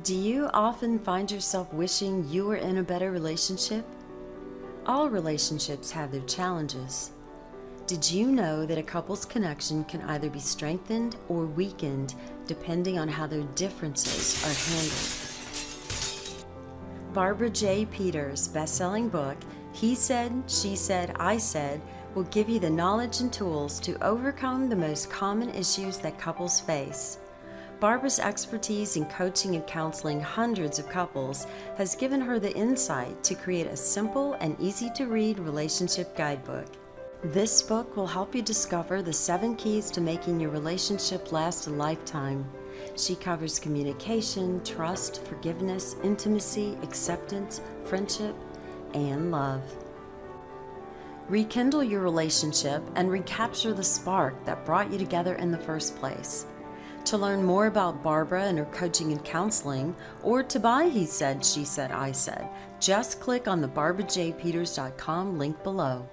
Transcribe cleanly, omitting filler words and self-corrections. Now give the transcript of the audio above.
Do you often find yourself wishing you were in a better relationship? All relationships have their challenges. Did you know that a couple's connection can either be strengthened or weakened depending on how their differences are handled? Barbara J. Peters' best-selling book, He Said, She Said, I Said, will give you the knowledge and tools to overcome the most common issues that couples face. Barbara's expertise in coaching and counseling hundreds of couples has given her the insight to create a simple and easy-to-read relationship guidebook. This book will help you discover the 7 keys to making your relationship last a lifetime. She covers communication, trust, forgiveness, intimacy, acceptance, friendship, and love. Rekindle your relationship and recapture the spark that brought you together in the first place. To learn more about Barbara and her coaching and counseling, or to buy He Said, She Said, I Said, just click on the barbarajpeters.com link below.